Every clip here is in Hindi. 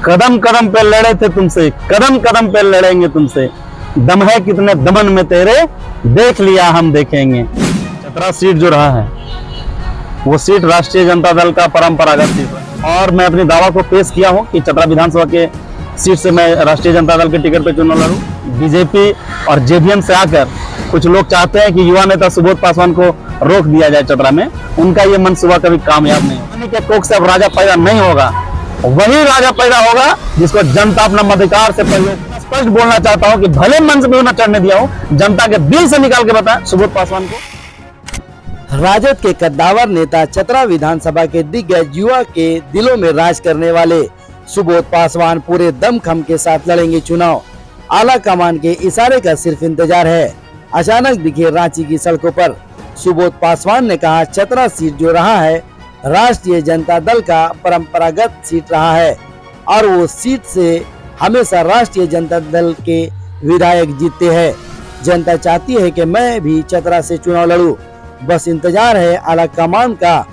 कदम कदम पे लड़े थे तुमसे, कदम कदम पे लड़ेंगे तुमसे, दम है कितने दमन में तेरे, देख लिया हम देखेंगे। चतरा सीट जो रहा है वो सीट राष्ट्रीय जनता दल का परंपरागत सीट है और मैं अपनी दावा को पेश किया हूं कि चतरा विधानसभा के सीट से मैं राष्ट्रीय जनता दल के टिकट पे चुनाव लड़ूं। बीजेपी और जेवीएम से आकर कुछ लोग चाहते हैं कि युवा नेता सुबोध पासवान को रोक दिया जाए चतरा में, उनका ये मनसूबा कभी कामयाब नहीं होगा। के कोख से अब राजा पैदा नहीं होगा, वही राजा पैदा होगा जिसको जनता अपना मताधिकार से स्पष्ट बोलना चाहता हूं कि भले मंच में न चढ़ने दिया हूं, जनता के दिल से निकाल के बताएं सुबोध पासवान को। राजद के कद्दावर नेता, चतरा विधानसभा के दिग्गज, युवा के दिलों में राज करने वाले सुबोध पासवान पूरे दमखम के साथ लड़ेंगे चुनाव। आला कमान के इशारे का सिर्फ इंतजार है। अचानक दिखे रांची की सड़कों पर सुबोध पासवान ने कहा, चतरा सीट जो रहा है राष्ट्रीय जनता दल का परंपरागत सीट रहा है और वो सीट से हमेशा राष्ट्रीय जनता दल के विधायक जीतते हैं। जनता चाहती है कि मैं भी चतरा से चुनाव लड़ूं, बस इंतजार है आला कमान का।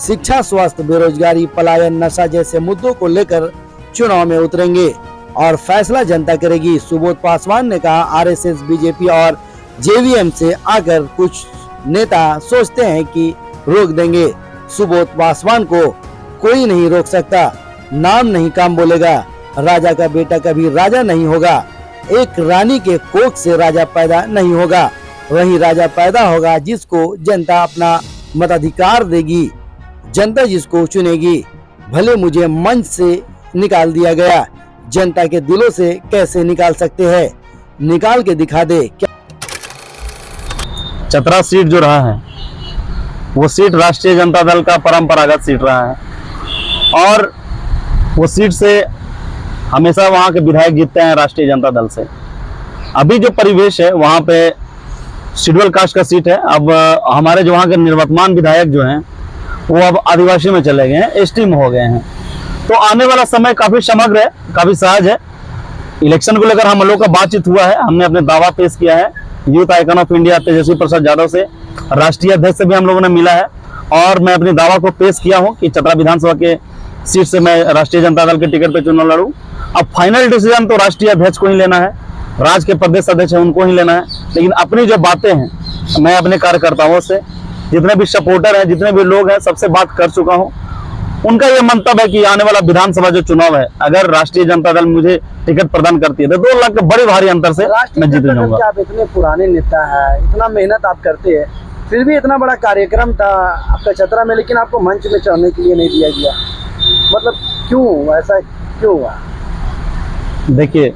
शिक्षा, स्वास्थ्य, बेरोजगारी, पलायन, नशा जैसे मुद्दों को लेकर चुनाव में उतरेंगे और फैसला जनता करेगी। सुबोध पासवान ने कहा, आरएसएस, बीजेपी और जेवीएम से आकर कुछ नेता सोचते हैं कि रोक देंगे। सुबोध पासवान को कोई नहीं रोक सकता। नाम नहीं काम बोलेगा। राजा का बेटा कभी राजा नहीं होगा। एक रानी के कोख से राजा पैदा नहीं होगा, वही राजा पैदा होगा जिसको जनता अपना मताधिकार देगी, जनता जिसको चुनेगी। भले मुझे मंच से निकाल दिया गया, जनता के दिलों से कैसे निकाल सकते हैं, निकाल के दिखा दे। क्या चतरा सीट जो रहा है वो सीट राष्ट्रीय जनता दल का परंपरागत सीट रहा है और वो सीट से हमेशा वहां के विधायक जीतते हैं राष्ट्रीय जनता दल से। अभी जो परिवेश है वहां पे शेड्यूल कास्ट का सीट है। अब हमारे जो वहाँ के निर्वर्तमान विधायक जो हैं वो अब आदिवासी में चले गए हैं, एसटी में हो गए हैं। तो आने वाला समय काफी समग्र है, काफी सहज है। इलेक्शन को लेकर हम लोगों का बातचीत हुआ है, हमने अपने दावा पेश किया है youth icon of India Tejashwi Prasad Yadav से, राष्ट्रीय अध्यक्ष से भी हम लोगों ने मिला है और मैं अपनी दावा को पेश किया हूँ कि चतरा विधानसभा के सीट से मैं राष्ट्रीय जनता दल के टिकट पे चुनाव लड़ूं। अब फाइनल डिसीजन तो राष्ट्रीय अध्यक्ष को ही लेना है, राज्य के प्रदेश अध्यक्ष है उनको ही लेना है, लेकिन अपनी जो बातें हैं मैं अपने कार्यकर्ताओं से, जितने भी सपोर्टर हैं, जितने भी लोग हैं, सबसे बात कर चुका हूं। उनका ये मंतव्य है कि आने वाला विधानसभा जो चुनाव है, अगर राष्ट्रीय जनता दल मुझे टिकट प्रदान करती है तो 2 लाख के बड़े भारी अंतर से मैं जीत जाऊंगा। आप इतने पुराने नेता है, इतना मेहनत आप करते हैं, फिर भी इतना बड़ा कार्यक्रम था आपका चतरा में, लेकिन आपको मंच में चढ़ने के लिए नहीं दिया गया, मतलब क्यों, ऐसा क्यों हुआ? देखिए,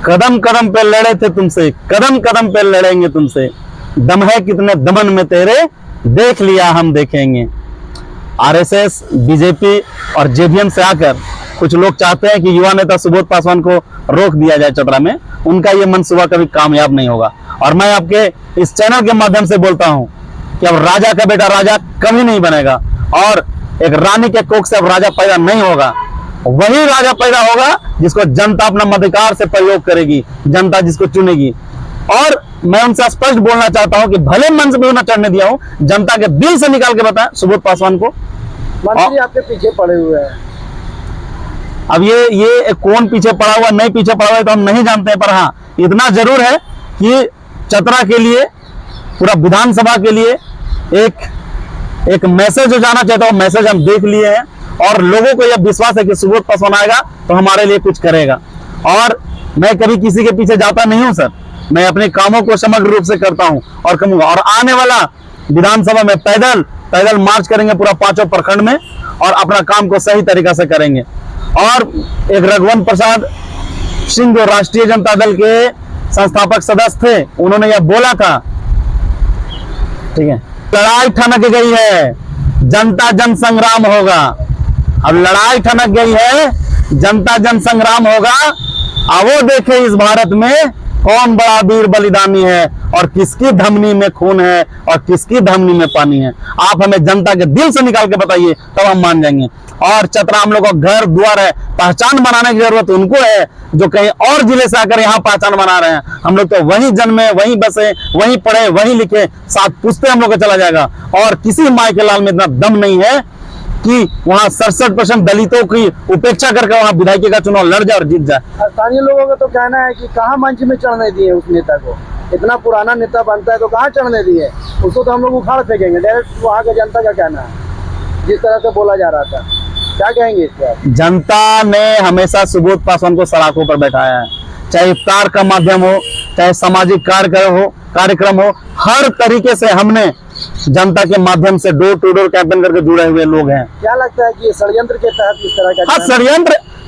कदम कदम पे लड़े थे तुमसे, कदम कदम पे लड़ेंगे तुमसे, दम है कितने दमन में तेरे, देख लिया हम देखेंगे। आरएसएस, बीजेपी और जेवीएम से आकर कुछ लोग चाहते हैं कि युवा नेता सुबोध पासवान को रोक दिया जाए चतरा में, उनका ये मनसूबा कभी कामयाब नहीं होगा। और मैं आपके इस चैनल के माध्यम से बोलता हूं कि अब राजा का बेटा राजा कभी नहीं बनेगा और एक रानी के कोख से अब राजा पैदा नहीं होगा, वही राजा पैदा होगा जिसको जनता अपना मताधिकार से प्रयोग करेगी, जनता जिसको चुनेगी। और मैं उनसे स्पष्ट बोलना चाहता हूं कि भले मंच में न चढ़ने दिया हूं, जनता के दिल से निकाल के बताएं सुबोध पासवान को। मंत्री आपके पीछे पड़े हुए हैं। अब ये कौन पीछे पड़ा हुआ, नहीं पीछे पड़ा हुआ है तो हम नहीं जानते हैं, पर हाँ इतना जरूर है कि चतरा के लिए, पूरा विधानसभा के लिए एक मैसेज जो जाना चाहता हूं, मैसेज हम देख लिए हैं और लोगों को यह विश्वास है कि सुबोध पासवान आएगा तो हमारे लिए कुछ करेगा। और मैं कभी किसी के पीछे जाता नहीं हूं सर, मैं अपने कामों को समग्र रूप से करता हूं और करूंगा। और आने वाला विधानसभा में पैदल मार्च करेंगे पूरा 5 प्रखंड में और अपना काम को सही तरीका से करेंगे। और एक रघुवंश प्रसाद सिंह जो राष्ट्रीय जनता दल के संस्थापक सदस्य थे, उन्होंने यह बोला था, ठीक है, लड़ाई ठनक गई है, जनता जन संग्राम होगा। अब लड़ाई ठनक गई है, जनता जन संग्राम होगा। अब वो देखे इस भारत में कौन बड़ा वीर बलिदानी है और किसकी धमनी में खून है और किसकी धमनी में पानी है। आप हमें जनता के दिल से निकाल के बताइए, तब हम मान जाएंगे। और चतरा हम लोग को घर द्वार है, पहचान बनाने की जरूरत उनको है जो कहीं और जिले से आकर यहाँ पहचान बना रहे हैं। हम लोग तो वहीं जन्मे, वहीं बसे, वहीं पढ़े, वहीं लिखे, 7 पुश्ते हम लोग का चला जाएगा। और किसी माई के लाल में इतना दम नहीं है कि वहाँ 67% दलितों की उपेक्षा करके वहाँ विधायकी का चुनाव लड़ जाए और जीत जाए। स्थानीय लोगों का तो कहना है कि कहाँ मंच में चढ़ने दिए उस नेता को, इतना पुराना नेता बनता है तो कहाँ चढ़ने दिए, उसको तो हम लोग उखाड़ फेंकेंगे डायरेक्ट। वहाँ का जनता का कहना है, जिस तरह से बोला जा रहा था, क्या कहेंगे इसके आप? जनता ने हमेशा सुबोध पासवान को सड़कों पर बैठाया है, चाहे इफ्तार का माध्यम हो, चाहे सामाजिक कार्यक्रम हो, हर तरीके से हमने जनता के माध्यम से डोर टू डोर कैंपेन करके जुड़े हुए लोग हैं। क्या लगता है कि ये षड्यंत्र के तहत इस तरह का? हाँ,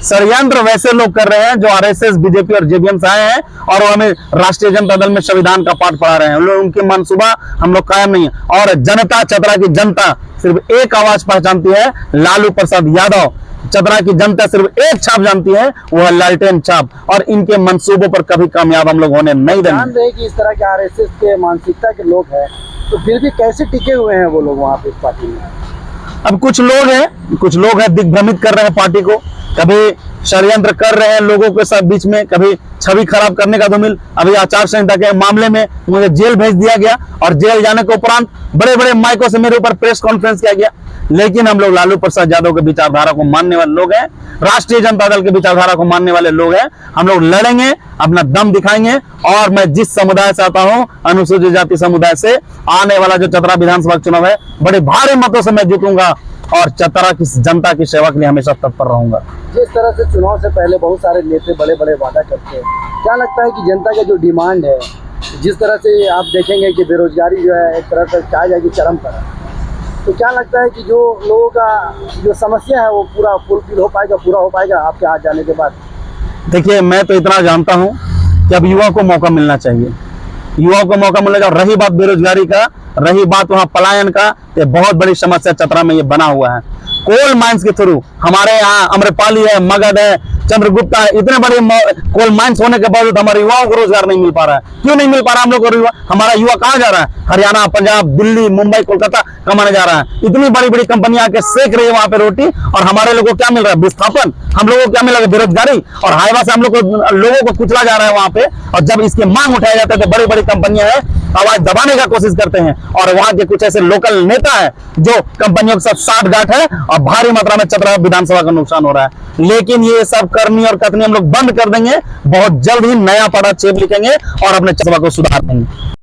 षड्यंत्र वैसे लोग कर रहे हैं जो आरएसएस, बीजेपी और जेबीएम से आए हैं और वो हमें राष्ट्रीय जनता दल में संविधान का पाठ पढ़ा रहे हैं। उनकी मनसूबा हम लोग कायम नहीं है। और जनता, चतरा की जनता सिर्फ एक आवाज पहचानती है, लालू प्रसाद यादव। चतरा की जनता सिर्फ एक छाप जानती है, वो है लालटेन छाप, और इनके मंसूबों पर कभी कामयाब हम लोग होने नहीं देंगे। ध्यान रहे कि इस तरह के आरएसएस के मानसिकता के लोग हैं, तो फिर भी कैसे टिके हुए हैं वो लोग वहाँ पे इस पार्टी में? अब कुछ लोग हैं दिग्भ्रमित कर रहे हैं पार्टी को, कभी षड्यंत्र कर रहे हैं लोगों के साथ बीच में, कभी छवि खराब करने का धूमिल। अभी आचार संहिता के मामले में मुझे जेल भेज दिया गया और जेल जाने के उपरांत बड़े बड़े माइकों से मेरे ऊपर प्रेस कॉन्फ्रेंस किया गया। लेकिन हम लोग लालू प्रसाद यादव के विचारधारा को मानने वाले लोग हैं, राष्ट्रीय जनता दल के विचारधारा को मानने वाले लोग हैं। हम लोग लड़ेंगे, अपना दम दिखाएंगे। और मैं जिस समुदाय से आता हूं, अनुसूचित जाति समुदाय से, आने वाला जो चतरा विधानसभा चुनाव है, बड़े भारी मतों से मैं जीतूंगा और चतरा की जनता की सेवा के लिए हमेशा तत्पर रहूंगा। जिस तरह से चुनाव से पहले बहुत सारे नेता बड़े बड़े वादा करते हैं, क्या लगता है कि जनता का जो डिमांड है, जिस तरह से आप देखेंगे कि बेरोजगारी जो है एक तरह से कहा जाए कि चरम पर है, तो क्या लगता है कि जो लोगों का जो समस्या है वो पूरा फुलफिल हो पाएगा, पूरा हो पाएगा आपके हाथ जाने के बाद? देखिए, मैं तो इतना जानता हूं कि अब युवा को मौका मिलना चाहिए, युवाओं को मौका मिलेगा। रही बात बेरोजगारी का, रही बात वहां पलायन का, ये बहुत बड़ी समस्या चतरा में ये बना हुआ है। कोल माइंस के थ्रू हमारे यहाँ अम्रपाली है, मगध है, चंद्रगुप्ता है, इतने बड़े कोल माइंस होने के बावजूद हमारे युवाओं को रोजगार नहीं मिल पा रहा है। क्यों नहीं मिल पा रहा हम लोग को? हमारा युवा कहाँ जा रहा है? हरियाणा, पंजाब, दिल्ली, मुंबई, कोलकाता कमाने जा रहा है। इतनी बड़ी बड़ी कंपनियां आके सेक रही है वहां पे रोटी, और हमारे लोगों को क्या मिल रहा है? विस्थापन। हम लोगों को क्या मिल रहा है? बेरोजगारी। और हाईवा से हम लोगों को कुचला जा रहा है वहां पे। और जब इसके मांग उठाए जाते हैं तो बड़ी बड़ी कंपनियां हैं आवाज दबाने का कोशिश करते हैं, और वहां के कुछ ऐसे लोकल नेता है जो कंपनियों के साथ साठगांठ है, और भारी मात्रा में चतरा विधानसभा का नुकसान हो रहा है। लेकिन ये सब करनी और कथनी हम लोग बंद कर देंगे। बहुत जल्द ही नया पढ़ा चेप लिखेंगे और अपने चतरा को सुधार देंगे।